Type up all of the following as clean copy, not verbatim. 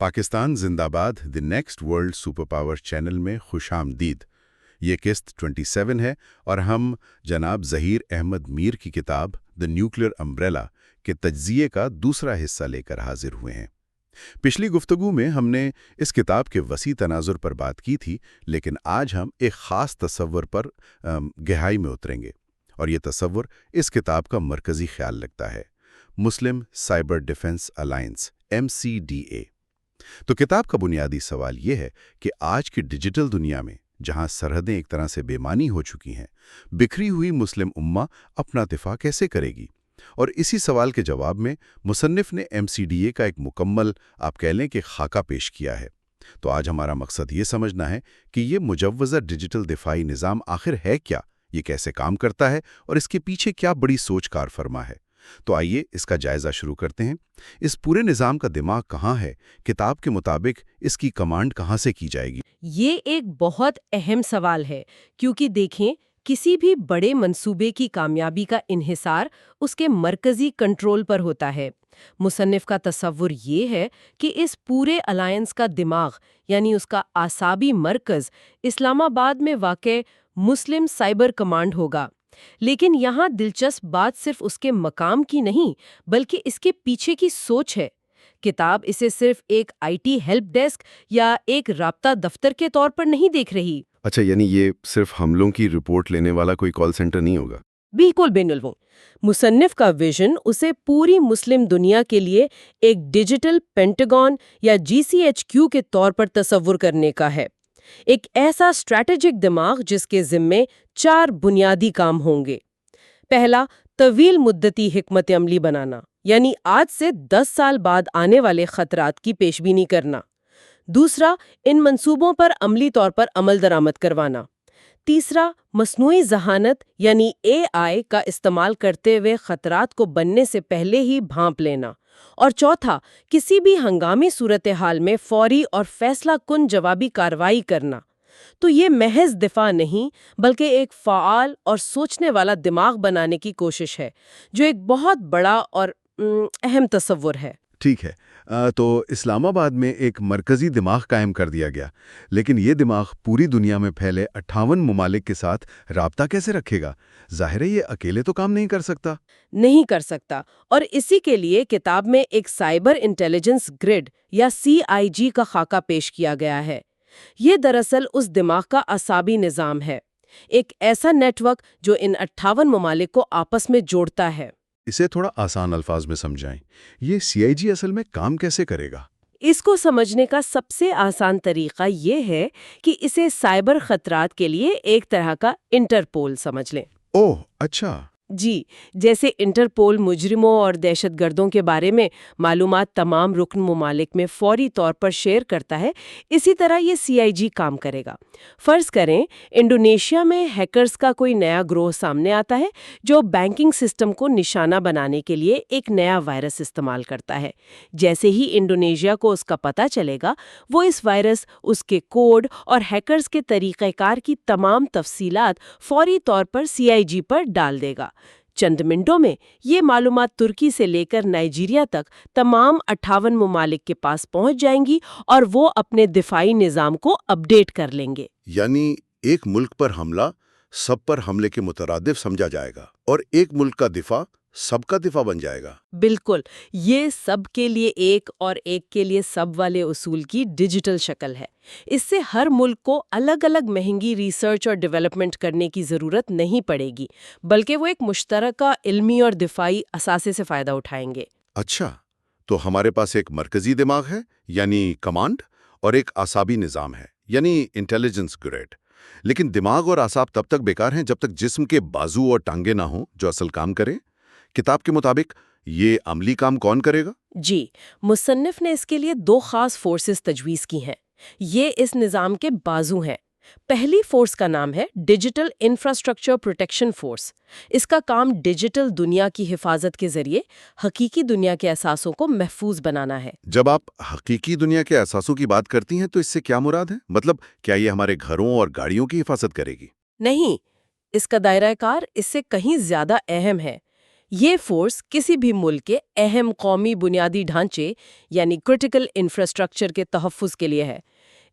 پاکستان زندہ باد the next world super power channel میں خوش آمدید۔ یہ قسط 27 ہے اور ہم جناب ظہیر احمد میر کی کتاب دی نیوکلیئر امبریلا کے تجزیے کا دوسرا حصہ لے کر حاضر ہوئے ہیں۔ پچھلی گفتگو میں ہم نے اس کتاب کے وسیع تناظر پر بات کی تھی، لیکن آج ہم ایک خاص تصور پر گہرائی میں اتریں گے، اور یہ تصور اس کتاب کا مرکزی خیال رکھتا ہے: مسلم سائبر ڈیفنس الائنس MCDA۔ تو کتاب کا بنیادی سوال یہ ہے کہ آج کی ڈیجیٹل دنیا میں، جہاں سرحدیں ایک طرح سے بے معنی ہو چکی ہیں، بکھری ہوئی مسلم امہ اپنا دفاع کیسے کرے گی؟ اور اسی سوال کے جواب میں مصنف نے MCDA کا ایک مکمل، آپ کہہ لیں کہ خاکہ پیش کیا ہے۔ تو آج ہمارا مقصد یہ سمجھنا ہے کہ یہ مجوزہ ڈیجیٹل دفاعی نظام آخر ہے کیا، یہ کیسے کام کرتا ہے، اور اس کے پیچھے کیا بڑی سوچ کار فرما ہے۔ تو آئیے اس کا جائزہ شروع کرتے ہیں۔ اس پورے نظام کا دماغ کہاں ہے؟ کتاب کے مطابق اس کی کمانڈ کہاں سے کی جائے گی؟ یہ ایک بہت اہم سوال ہے، کیونکہ دیکھیں، کسی بھی بڑے منصوبے کی کامیابی کا انحصار اس کے مرکزی کنٹرول پر ہوتا ہے۔ مصنف کا تصور یہ ہے کہ اس پورے الائنس کا دماغ، یعنی اس کا اعصابی مرکز، اسلام آباد میں واقع مسلم سائبر کمانڈ ہوگا۔ لیکن یہاں دلچسپ بات صرف اس کے مقام کی نہیں، بلکہ اس کے پیچھے کی سوچ ہے۔ کتاب اسے صرف ایک IT ہیلپ ڈیسک یا ایک رابطہ دفتر کے طور پر نہیں دیکھ رہی۔ اچھا، یعنی یہ صرف حملوں کی رپورٹ لینے والا کوئی کال سینٹر نہیں ہوگا؟ بالکل بے نلووں۔ مصنف کا ویژن اسے پوری مسلم دنیا کے لیے ایک ڈیجیٹل پینٹاگون یا GCHQ کے طور پر تصور کرنے کا ہے۔ ایک ایسا اسٹریٹجک دماغ جس کے ذمے 4 بنیادی کام ہوں گے۔ پہلا، طویل مدتی حکمت عملی بنانا، یعنی آج سے 10 سال بعد آنے والے خطرات کی پیش بینی کرنا۔ دوسرا، ان منصوبوں پر عملی طور پر عمل درآمد کروانا۔ تیسرا، مصنوعی ذہانت یعنی AI کا استعمال کرتے ہوئے خطرات کو بننے سے پہلے ہی بھانپ لینا۔ اور چوتھا، کسی بھی ہنگامی صورتحال میں فوری اور فیصلہ کن جوابی کارروائی کرنا۔ تو یہ محض دفاع نہیں، بلکہ ایک فعال اور سوچنے والا دماغ بنانے کی کوشش ہے، جو ایک بہت بڑا اور اہم تصور ہے۔ ٹھیک ہے، تو اسلام آباد میں ایک مرکزی دماغ قائم کر دیا گیا، لیکن یہ دماغ پوری دنیا میں پھیلے 58 ممالک کے ساتھ رابطہ کیسے رکھے گا؟ ظاہر ہے یہ اکیلے تو کام نہیں کر سکتا۔ نہیں کر سکتا، اور اسی کے لیے کتاب میں ایک سائبر انٹیلیجنس گرڈ یا CIG کا خاکہ پیش کیا گیا ہے۔ یہ دراصل اس دماغ کا اعصابی نظام ہے، ایک ایسا نیٹ ورک جو ان 58 ممالک کو آپس میں جوڑتا ہے۔ اسے تھوڑا آسان الفاظ میں سمجھائیں، یہ CIG اصل میں کام کیسے کرے گا؟ اس کو سمجھنے کا سب سے آسان طریقہ یہ ہے کہ اسے سائبر خطرات کے لیے ایک طرح کا انٹرپول سمجھ لیں۔ اوہ اچھا۔ جی، جیسے انٹرپول مجرموں اور دہشت گردوں کے بارے میں معلومات تمام رکن ممالک میں فوری طور پر شیئر کرتا ہے، اسی طرح یہ CIG کام کرے گا۔ فرض کریں انڈونیشیا میں ہیکرز کا کوئی نیا گروہ سامنے آتا ہے جو بینکنگ سسٹم کو نشانہ بنانے کے لیے ایک نیا وائرس استعمال کرتا ہے۔ جیسے ہی انڈونیشیا کو اس کا پتہ چلے گا، وہ اس وائرس، اس کے کوڈ اور ہیکرز کے طریقہ کار کی تمام تفصیلات فوری طور پر CIG پر ڈال دے گا۔ چند منٹوں میں یہ معلومات ترکی سے لے کر نائجیریا تک تمام 58 ممالک کے پاس پہنچ جائیں گی، اور وہ اپنے دفاعی نظام کو اپ ڈیٹ کر لیں گے۔ یعنی ایک ملک پر حملہ سب پر حملے کے مترادف سمجھا جائے گا، اور ایک ملک کا دفاع سب کا دفاع بن جائے گا۔ بالکل، یہ سب کے لیے ایک اور ایک کے لیے سب والے اصول کی ڈیجیٹل شکل ہے۔ اس سے ہر ملک کو الگ الگ مہنگی ریسرچ اور ڈیولپمنٹ کرنے کی ضرورت نہیں پڑے گی، بلکہ وہ ایک مشترکہ علمی اور دفاعی اثاثے سے فائدہ اٹھائیں گے۔ اچھا، تو ہمارے پاس ایک مرکزی دماغ ہے یعنی کمانڈ، اور ایک اعصابی نظام ہے یعنی انٹیلیجنس گریڈ۔ لیکن دماغ اور اعصاب تب تک بیکار ہیں جب تک جسم کے بازو اور ٹانگیں نہ ہوں جو اصل کام کریں۔ کتاب کے مطابق یہ عملی کام کون کرے گا؟ جی، مصنف نے اس کے لیے 2 خاص فورسز تجویز کی ہیں۔ یہ اس نظام کے بازو ہیں۔ پہلی فورس کا نام ہے ڈیجیٹل انفراسٹرکچر پروٹیکشن فورس۔ اس کا کام ڈیجیٹل دنیا کی حفاظت کے ذریعے حقیقی دنیا کے اثاثوں کو محفوظ بنانا ہے۔ جب آپ حقیقی دنیا کے اثاثوں کی بات کرتی ہیں تو اس سے کیا مراد ہے؟ مطلب کیا یہ ہمارے گھروں اور گاڑیوں کی حفاظت کرے گی؟ نہیں، اس کا دائرہ کار اس سے کہیں زیادہ اہم ہے۔ یہ فورس کسی بھی ملک کے اہم قومی بنیادی ڈھانچے یعنی کرٹیکل انفراسٹرکچر کے تحفظ کے لیے ہے۔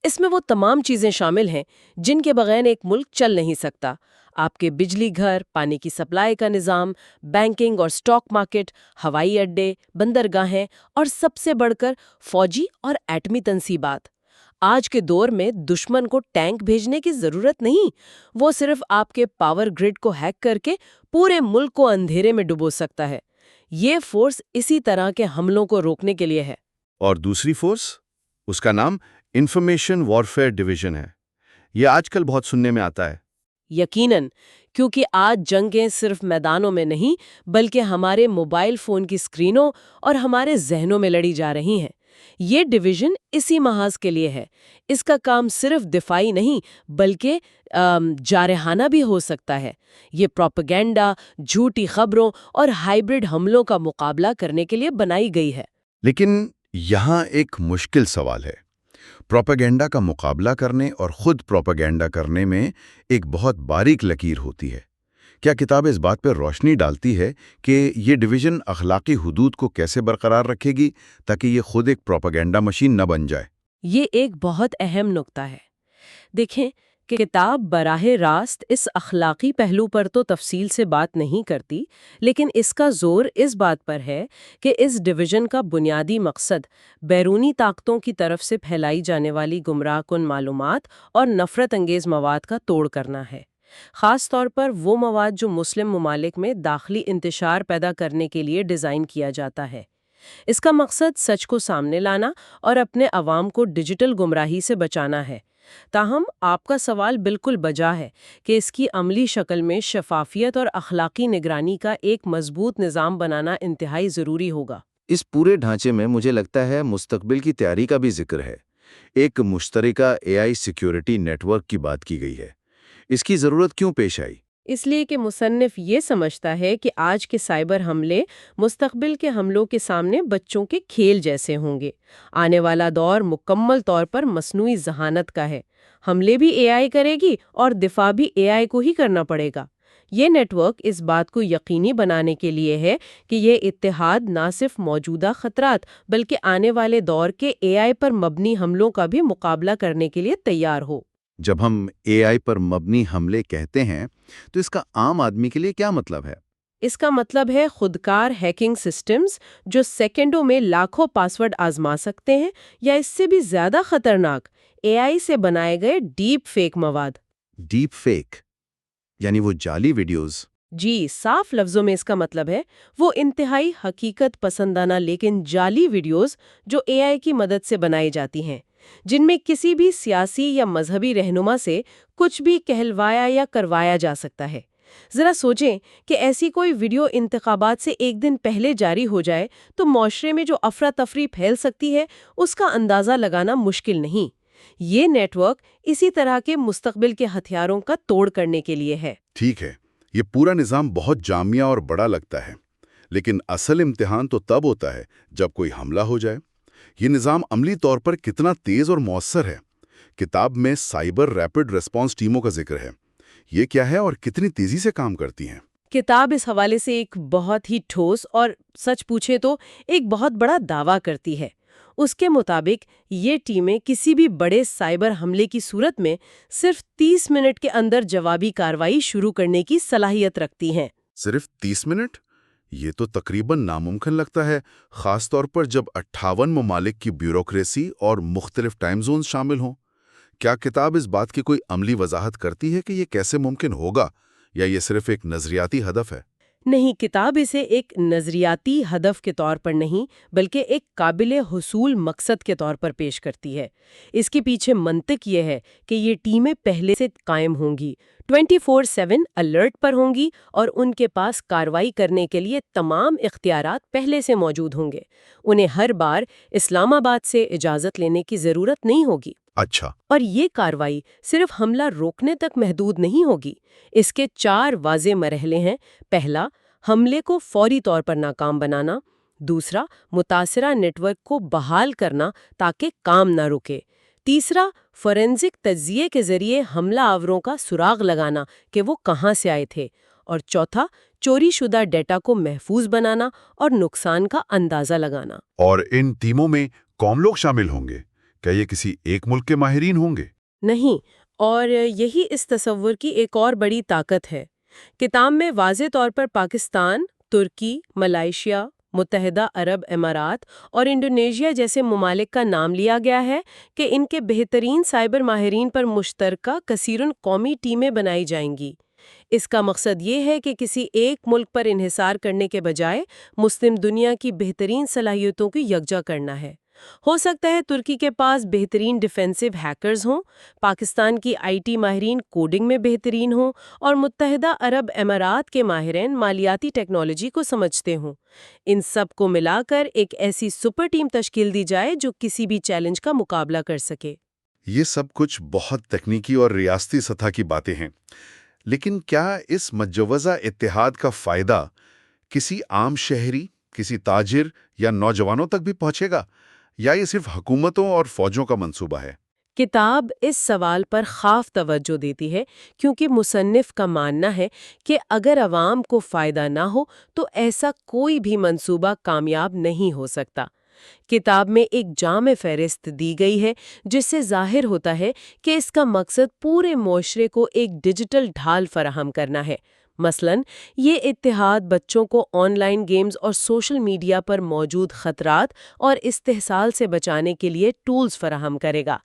اس میں وہ تمام چیزیں شامل ہیں جن کے بغیر ایک ملک چل نہیں سکتا۔ آپ کے بجلی گھر، پانی کی سپلائی کا نظام، بینکنگ اور سٹاک مارکیٹ، ہوائی اڈے، بندرگاہیں اور سب سے بڑھ کر فوجی اور ایٹمی تنصیبات۔ آج کے دور میں دشمن کو ٹینک بھیجنے کی ضرورت نہیں، وہ صرف آپ کے پاور گرڈ کو ہیک کر کے پورے ملک کو اندھیرے میں ڈبو سکتا ہے۔ یہ فورس اسی طرح کے حملوں کو روکنے کے لیے ہے۔ اور دوسری فورس، اس کا نام انفارمیشن وارفیئر ڈویژن ہے۔ یہ آج کل بہت سننے میں آتا ہے۔ یقیناً، کیونکہ آج جنگیں صرف میدانوں میں نہیں بلکہ ہمارے موبائل فون کی سکرینوں اور ہمارے ذہنوں میں لڑی جا رہی ہیں۔ یہ ڈویژن اسی محاذ کے لیے ہے۔ اس کا کام صرف دفاعی نہیں بلکہ جارحانہ بھی ہو سکتا ہے۔ یہ پروپیگنڈا، جھوٹی خبروں اور ہائبرڈ حملوں کا مقابلہ کرنے کے لیے بنائی گئی ہے۔ لیکن یہاں ایک مشکل سوال ہے۔ پروپیگنڈا کا مقابلہ کرنے اور خود پروپیگنڈا کرنے میں ایک بہت باریک لکیر ہوتی ہے۔ کیا کتاب اس بات پر روشنی ڈالتی ہے کہ یہ ڈویژن اخلاقی حدود کو کیسے برقرار رکھے گی تاکہ یہ خود ایک پروپیگنڈا مشین نہ بن جائے؟ یہ ایک بہت اہم نکتہ ہے۔ دیکھیں کہ کتاب براہ راست اس اخلاقی پہلو پر تو تفصیل سے بات نہیں کرتی، لیکن اس کا زور اس بات پر ہے کہ اس ڈویژن کا بنیادی مقصد بیرونی طاقتوں کی طرف سے پھیلائی جانے والی گمراہ کن معلومات اور نفرت انگیز مواد کا توڑ کرنا ہے۔ خاص طور پر وہ مواد جو مسلم ممالک میں داخلی انتشار پیدا کرنے کے لیے ڈیزائن کیا جاتا ہے۔ اس کا مقصد سچ کو سامنے لانا اور اپنے عوام کو ڈیجیٹل گمراہی سے بچانا ہے۔ تاہم آپ کا سوال بالکل بجا ہے کہ اس کی عملی شکل میں شفافیت اور اخلاقی نگرانی کا ایک مضبوط نظام بنانا انتہائی ضروری ہوگا۔ اس پورے ڈھانچے میں مجھے لگتا ہے مستقبل کی تیاری کا بھی ذکر ہے۔ ایک مشترکہ AI سیکیورٹی نیٹ ورک کی بات کی گئی ہے۔ اس کی ضرورت کیوں پیش آئی؟ اس لیے کہ مصنف یہ سمجھتا ہے کہ آج کے سائبر حملے مستقبل کے حملوں کے سامنے بچوں کے کھیل جیسے ہوں گے۔ آنے والا دور مکمل طور پر مصنوعی ذہانت کا ہے۔ حملے بھی AI کرے گی اور دفاع بھی AI کو ہی کرنا پڑے گا۔ یہ نیٹ ورک اس بات کو یقینی بنانے کے لیے ہے کہ یہ اتحاد نہ صرف موجودہ خطرات بلکہ آنے والے دور کے AI پر مبنی حملوں کا بھی مقابلہ کرنے کے لیے تیار ہو۔ جب ہم AI پر مبنی حملے کہتے ہیں تو اس کا عام آدمی کے لیے کیا مطلب ہے؟ اس کا مطلب ہے خودکار ہیکنگ سسٹمز جو سیکنڈوں میں لاکھوں پاسورڈ آزما سکتے ہیں، یا اس سے بھی زیادہ خطرناک AI سے بنائے گئے ڈیپ فیک مواد۔ ڈیپ فیک یعنی وہ جعلی ویڈیوز؟ جی، صاف لفظوں میں اس کا مطلب ہے وہ انتہائی حقیقت پسندانہ لیکن جعلی ویڈیوز جو AI کی مدد سے بنائی جاتی ہیں، جن میں کسی بھی سیاسی یا مذہبی رہنما سے کچھ بھی کہلوایا یا کروایا جا سکتا ہے۔ ذرا سوچیں کہ ایسی کوئی ویڈیو انتخابات سے ایک دن پہلے جاری ہو جائے تو معاشرے میں جو افراتفری پھیل سکتی ہے اس کا اندازہ لگانا مشکل نہیں۔ یہ نیٹ ورک اسی طرح کے مستقبل کے ہتھیاروں کا توڑ کرنے کے لیے ہے۔ ٹھیک ہے، یہ پورا نظام بہت جامع اور بڑا لگتا ہے، لیکن اصل امتحان تو تب ہوتا ہے جب کوئی حملہ ہو جائے۔ یہ نظام عملی طور پر کتنا تیز اور مؤثر ہے؟ کتاب میں سائبر ریپڈ ریسپانس ٹیموں کا ذکر ہے۔ یہ کیا ہے اور کتنی تیزی سے کام کرتی ہیں؟ کتاب اس حوالے سے ایک بہت ہی ٹھوس اور سچ پوچھے تو ایک بہت بڑا دعویٰ کرتی ہے۔ اس کے مطابق یہ ٹیمیں کسی بھی بڑے سائبر حملے کی صورت میں صرف 30 منٹ کے اندر جوابی کارروائی شروع کرنے کی صلاحیت رکھتی ہیں۔ صرف 30 منٹ؟ یہ تو تقریباً ناممکن لگتا ہے، خاص طور پر جب 58 ممالک کی بیوروکریسی اور مختلف ٹائم زونز شامل ہوں۔ کیا کتاب اس بات کی کوئی عملی وضاحت کرتی ہے کہ یہ کیسے ممکن ہوگا، یا یہ صرف ایک نظریاتی ہدف ہے؟ نہیں، کتاب اسے ایک نظریاتی ہدف کے طور پر نہیں بلکہ ایک قابل حصول مقصد کے طور پر پیش کرتی ہے۔ اس کے پیچھے منطق یہ ہے کہ یہ ٹیمیں پہلے سے قائم ہوں گی، 24/7 الرٹ پر ہوں گی اور ان کے پاس کارروائی کرنے کے لیے تمام اختیارات پہلے سے موجود ہوں گے۔ انہیں ہر بار اسلام آباد سے اجازت لینے کی ضرورت نہیں ہوگی۔ اچھا۔ اور یہ کارروائی صرف حملہ روکنے تک محدود نہیں ہوگی۔ اس کے 4 واضح مرحلے ہیں۔ پہلا، حملے کو فوری طور پر ناکام بنانا۔ دوسرا، متاثرہ نیٹ ورک کو بحال کرنا تاکہ کام نہ رکے۔ تیسرا، فورینزک تجزیے کے ذریعے حملہ آوروں کا سراغ لگانا کہ وہ کہاں سے آئے تھے۔ اور چوتھا چوری شدہ ڈیٹا کو محفوظ بنانا اور نقصان کا اندازہ لگانا۔ اور ان ٹیموں میں کون لوگ شامل ہوں گے؟ کیا یہ کسی ایک ملک کے ماہرین ہوں گے؟ نہیں، اور یہی اس تصور کی ایک اور بڑی طاقت ہے۔ کتاب میں واضح طور پر پاکستان، ترکی، ملائیشیا، متحدہ عرب امارات اور انڈونیشیا جیسے ممالک کا نام لیا گیا ہے کہ ان کے بہترین سائبر ماہرین پر مشترکہ کثیرن قومی ٹیمیں بنائی جائیں گی۔ اس کا مقصد یہ ہے کہ کسی ایک ملک پر انحصار کرنے کے بجائے مسلم دنیا کی بہترین صلاحیتوں کو یکجا کرنا ہے۔ ہو سکتا ہے ترکی کے پاس بہترین ڈیفینسو ہیکرز ہوں، پاکستان کی آئی ٹی ماہرین کوڈنگ میں بہترین ہوں اور متحدہ عرب امارات کے ماہرین مالیاتی ٹیکنالوجی کو سمجھتے ہوں۔ ان سب کو ملا کر ایک ایسی سپر ٹیم تشکیل دی جائے جو کسی بھی چیلنج کا مقابلہ کر سکے۔ یہ سب کچھ بہت تکنیکی اور ریاستی سطح کی باتیں ہیں، لیکن کیا اس مجوزہ اتحاد کا فائدہ کسی عام شہری، کسی تاجر یا نوجوانوں تک بھی پہنچے گا، یا یہ صرف حکومتوں اور فوجوں کا منصوبہ ہے؟ کتاب اس سوال پر خاص توجہ دیتی ہے کیونکہ مصنف کا ماننا ہے کہ اگر عوام کو فائدہ نہ ہو تو ایسا کوئی بھی منصوبہ کامیاب نہیں ہو سکتا۔ کتاب میں ایک جامع فہرست دی گئی ہے جس سے ظاہر ہوتا ہے کہ اس کا مقصد پورے معاشرے کو ایک ڈیجیٹل ڈھال فراہم کرنا ہے۔ مثلاً یہ اتحاد بچوں کو آن لائن گیمز اور سوشل میڈیا پر موجود خطرات اور استحصال سے بچانے کے لیے ٹولز فراہم کرے گا۔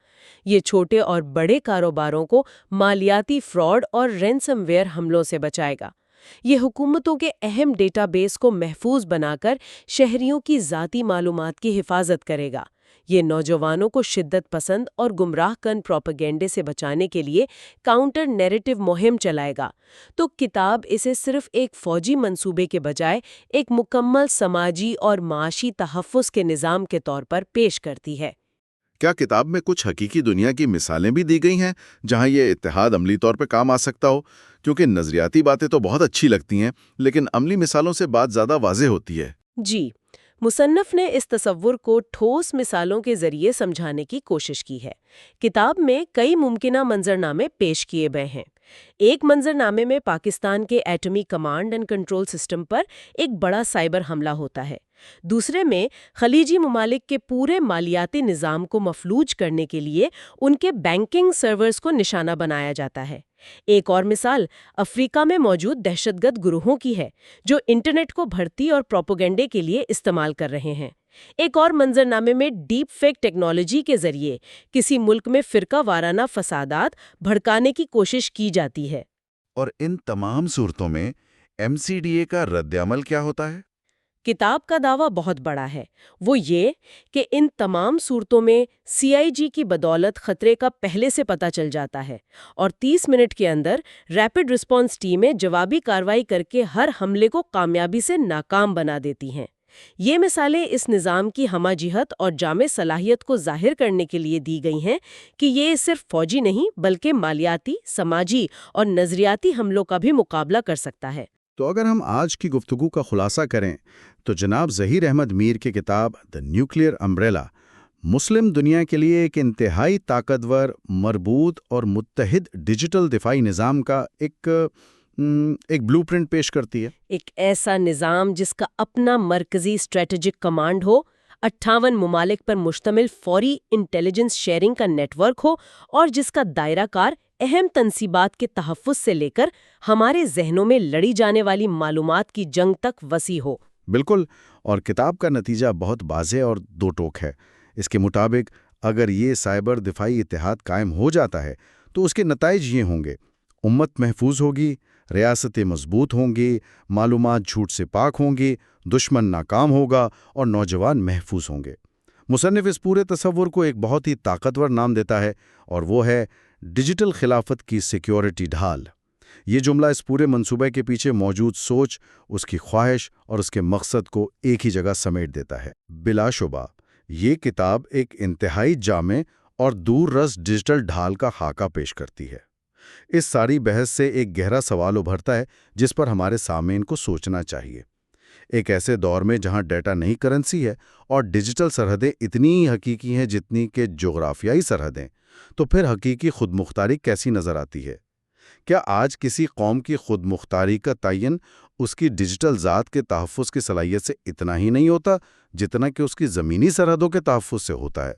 یہ چھوٹے اور بڑے کاروباروں کو مالیاتی فراڈ اور رینسم ویئر حملوں سے بچائے گا۔ یہ حکومتوں کے اہم ڈیٹا بیس کو محفوظ بنا کر شہریوں کی ذاتی معلومات کی حفاظت کرے گا۔ یہ نوجوانوں کو شدت پسند اور گمراہ کن پروپیگنڈے سے بچانے کے لیے کاؤنٹر نیریٹو مہم چلائے گا۔ تو کتاب اسے صرف ایک فوجی منصوبے کے بجائے ایک مکمل سماجی اور معاشی تحفظ کے نظام کے طور پر پیش کرتی ہے۔ کیا کتاب میں کچھ حقیقی دنیا کی مثالیں بھی دی گئی ہیں جہاں یہ اتحاد عملی طور پہ کام آ سکتا ہو؟ کیونکہ نظریاتی باتیں تو بہت اچھی لگتی ہیں، لیکن عملی مثالوں سے بات زیادہ واضح ہوتی ہے۔ جی، مصنف نے اس تصور کو ٹھوس مثالوں کے ذریعے سمجھانے کی کوشش کی ہے۔ کتاب میں کئی ممکنہ منظرنامے پیش کیے گئے ہیں۔ ایک منظرنامے میں پاکستان کے ایٹمی کمانڈ اینڈ کنٹرول سسٹم پر ایک بڑا سائبر حملہ ہوتا ہے۔ دوسرے میں خلیجی ممالک کے پورے مالیاتی نظام کو مفلوج کرنے کے لیے ان کے بینکنگ سرورز کو نشانہ بنایا جاتا ہے۔ ایک اور مثال افریقہ میں موجود دہشت گرد گروہوں کی ہے جو انٹرنیٹ کو بھرتی اور پروپیگنڈے کے لیے استعمال کر رہے ہیں۔ ایک اور منظرنامے میں ڈیپ فیک ٹیکنالوجی کے ذریعے کسی ملک میں فرقہ وارانہ فسادات بھڑکانے کی کوشش کی جاتی ہے۔ اور ان تمام صورتوں میں MCDA کا رد عمل کیا ہوتا ہے؟ کتاب کا دعویٰ بہت بڑا ہے۔ وہ یہ کہ ان تمام صورتوں میں CIG کی بدولت خطرے کا پہلے سے پتہ چل جاتا ہے اور 30 منٹ کے اندر ریپڈ رسپانس ٹیمیں جوابی کارروائی کر کے ہر حملے کو کامیابی سے ناکام بنا دیتی ہیں۔ یہ مثالیں اس نظام کی ہمہ جہت اور جامع صلاحیت کو ظاہر کرنے کے لیے دی گئی ہیں کہ یہ صرف فوجی نہیں بلکہ مالیاتی، سماجی اور نظریاتی حملوں کا بھی مقابلہ کر سکتا ہے۔ تو اگر ہم آج کی گفتگو کا خلاصہ کریں تو جناب ظہیر احمد میر کی کتاب دی نیوکلیئر امبریلا مسلم دنیا کے لیے ایک انتہائی طاقتور، مربوط اور متحد ڈیجیٹل دفاعی نظام کا ایک بلو پرنٹ پیش کرتی ہے۔ ایک ایسا نظام جس کا اپنا مرکزی اسٹریٹجک کمانڈ ہو، 58 ممالک پر مشتمل فوری انٹیلیجنس شیئرنگ کا نیٹ ورک ہو اور جس کا دائرہ کار اہم تنصیبات کے تحفظ سے لے کر ہمارے ذہنوں میں لڑی جانے والی معلومات کی جنگ تک وسیع ہو۔ بالکل، اور کتاب کا نتیجہ بہت واضح اور دو ٹوک ہے۔ اس کے مطابق اگر یہ سائبر دفاعی اتحاد قائم ہو جاتا ہے تو اس کے نتائج یہ ہوں گے: امت محفوظ ہوگی، ریاستیں مضبوط ہوں گی، معلومات جھوٹ سے پاک ہوں گی، دشمن ناکام ہوگا اور نوجوان محفوظ ہوں گے۔ مصنف اس پورے تصور کو ایک بہت ہی طاقتور نام دیتا ہے اور وہ ہے ڈیجیٹل خلافت کی سیکیورٹی ڈھال۔ یہ جملہ اس پورے منصوبے کے پیچھے موجود سوچ، اس کی خواہش اور اس کے مقصد کو ایک ہی جگہ سمیٹ دیتا ہے۔ بلا شبہ یہ کتاب ایک انتہائی جامع اور دور رس ڈیجیٹل ڈھال کا خاکہ پیش کرتی ہے۔ اس ساری بحث سے ایک گہرا سوال ابھرتا ہے جس پر ہمارے سامعین کو سوچنا چاہیے۔ ایک ایسے دور میں جہاں ڈیٹا نئی کرنسی ہے اور ڈیجیٹل سرحدیں اتنی ہی حقیقی ہیں جتنی کہ جغرافیائی سرحدیں، تو پھر حقیقی خود مختاری کیسی نظر آتی ہے؟ کیا آج کسی قوم کی خود مختاری کا تعین اس کی ڈیجیٹل ذات کے تحفظ کی صلاحیت سے اتنا ہی نہیں ہوتا جتنا کہ اس کی زمینی سرحدوں کے تحفظ سے ہوتا ہے؟